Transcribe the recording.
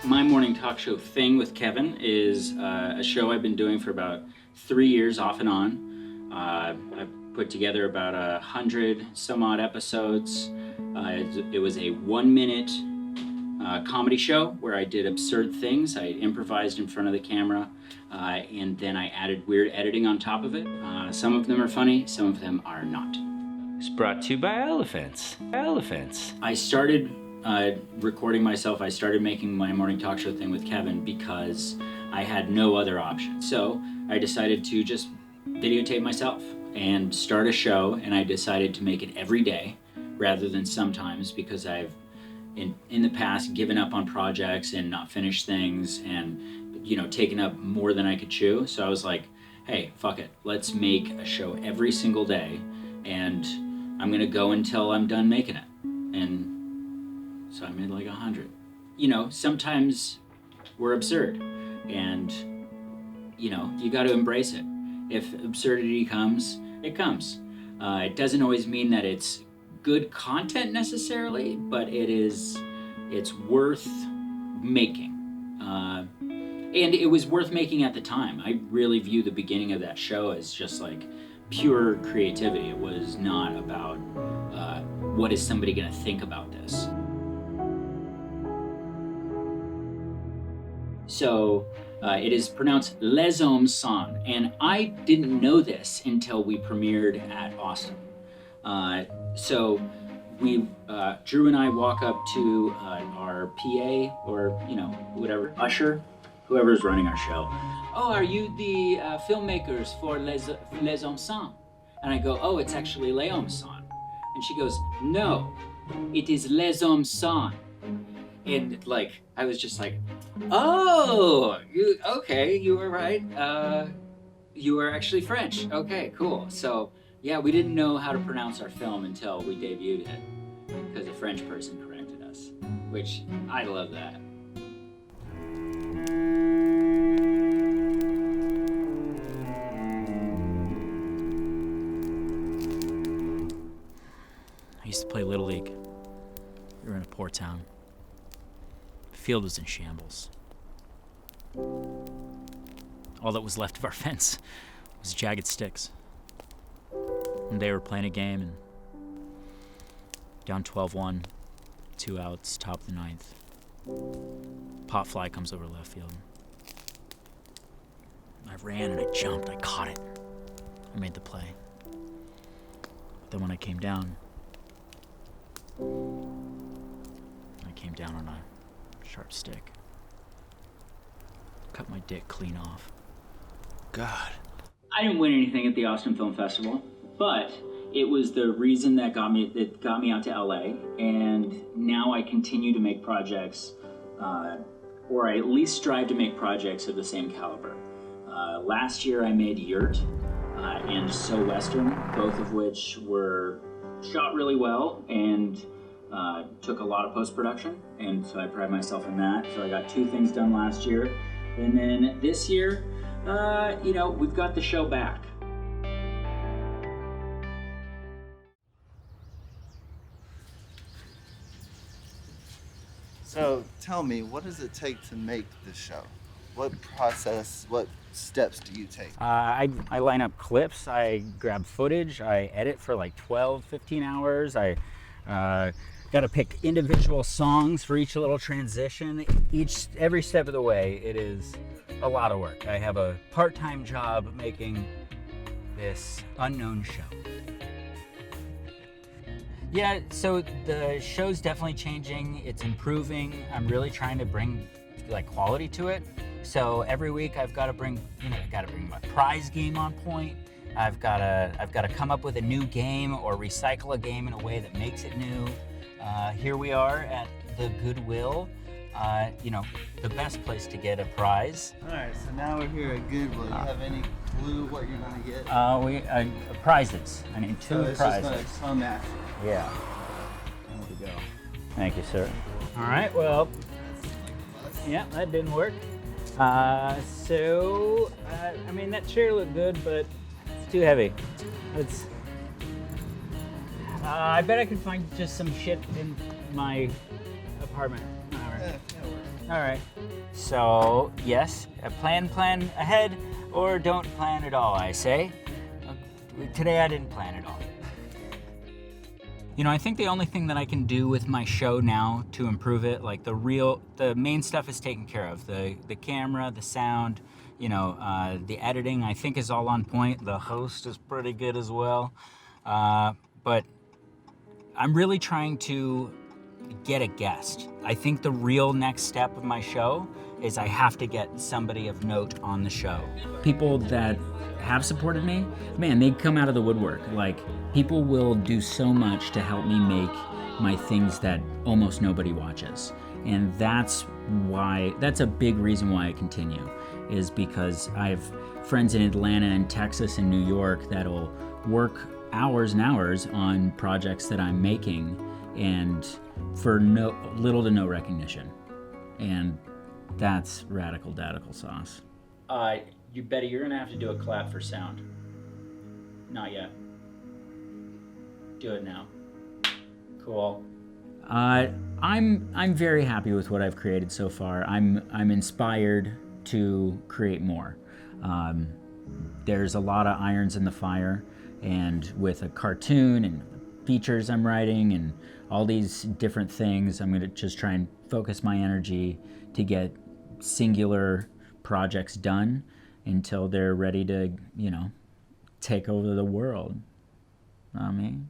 My morning talk show thing with Kevin is a show I've been doing for about 3 years off and on. I've put together about 100 some odd episodes. It was a 1-minute comedy show where I did absurd things. I improvised in front of the camera and then I added weird editing on top of it. Some of them are funny, some of them are not. It's brought to you by elephants. Elephants. I started recording myself. I started making my morning talk show thing with Kevin because I had no other option. So I decided to just videotape myself and start a show, and I decided to make it every day rather than sometimes, because I've in the past given up on projects and not finished things and, you know, taken up more than I could chew. So I was like, hey, fuck it. Let's make a show every single day, and I'm gonna go until I'm done making it. And so I made like 100. You know, sometimes we're absurd, and, you know, you got to embrace it. If absurdity comes, it comes. It doesn't always mean that it's good content necessarily, but it's worth making. And it was worth making at the time. I really view the beginning of that show as just like pure creativity. It was not about what is somebody gonna think about this. So it is pronounced Les Hommes Sont, and I didn't know this until we premiered at Austin. So we, Drew and I walk up to our PA, or, you know, whatever, usher, whoever's running our show. Oh, are you the filmmakers for Les Hommes Sont? And I go, oh, it's actually Les Hommes Sont. And she goes, no, it is Les Hommes Sont. And like, I was just like, oh, okay, you were right. You were actually French. Okay, cool. So yeah, we didn't know how to pronounce our film until we debuted it, because a French person corrected us, which I love that. I used to play Little League. We were in a poor town. The field was in shambles. All that was left of our fence was jagged sticks. And they were playing a game, and down 12-1, 2 outs, top of the 9th. Pop fly comes over left field. I ran and I jumped, I caught it. I made the play. But then when I came down on a sharp stick. Cut my dick clean off. God. I didn't win anything at the Austin Film Festival, but it was the reason that got me out to LA, and now I continue to make projects, or I at least strive to make projects of the same caliber. Last year I made Yurt and So Western, both of which were shot really well and took a lot of post-production, and so I pride myself in that. So I got 2 things done last year, and then this year, you know, we've got the show back. So tell me, what does it take to make the show? What process, what steps do you take? I line up clips, I grab footage, I edit for like 12, 15 hours. I got to pick individual songs for each little transition. Every step of the way, it is a lot of work. I have a part-time job making this unknown show. Yeah, so the show's definitely changing. It's improving. I'm really trying to bring like quality to it. So every week I've got to bring, my prize game on point. I've got to come up with a new game or recycle a game in a way that makes it new. Here we are at the Goodwill. you know, the best place to get a prize. All right, so now we're here at Goodwill. You have any clue what you're gonna get? Prizes. I need two So it's prizes. just gonna come after. Yeah. There we go. Thank you, sir. All right, well, yeah, that didn't work. I mean, that chair looked good, but it's too heavy. It's. I bet I can find just some shit in my apartment. All right. So, yes, plan ahead, or don't plan at all, I say. Today I didn't plan at all. You know, I think the only thing that I can do with my show now to improve it, like the main stuff is taken care of. The camera, the sound, you know, the editing I think is all on point. The host is pretty good as well. But I'm really trying to get a guest. I think the real next step of my show is I have to get somebody of note on the show. People that have supported me, man, they come out of the woodwork. Like, people will do so much to help me make my things that almost nobody watches. And that's a big reason why I continue, is because I have friends in Atlanta and Texas and New York that'll work hours and hours on projects that I'm making, and for little to no recognition. And that's radical sauce. Betty, you're gonna have to do a clap for sound. Not yet. Do it now. Cool. I'm very happy with what I've created so far. I'm inspired to create more. There's a lot of irons in the fire, and with a cartoon and features I'm writing and all these different things, I'm gonna just try and focus my energy to get singular projects done until they're ready to, you know, take over the world. Know what I mean?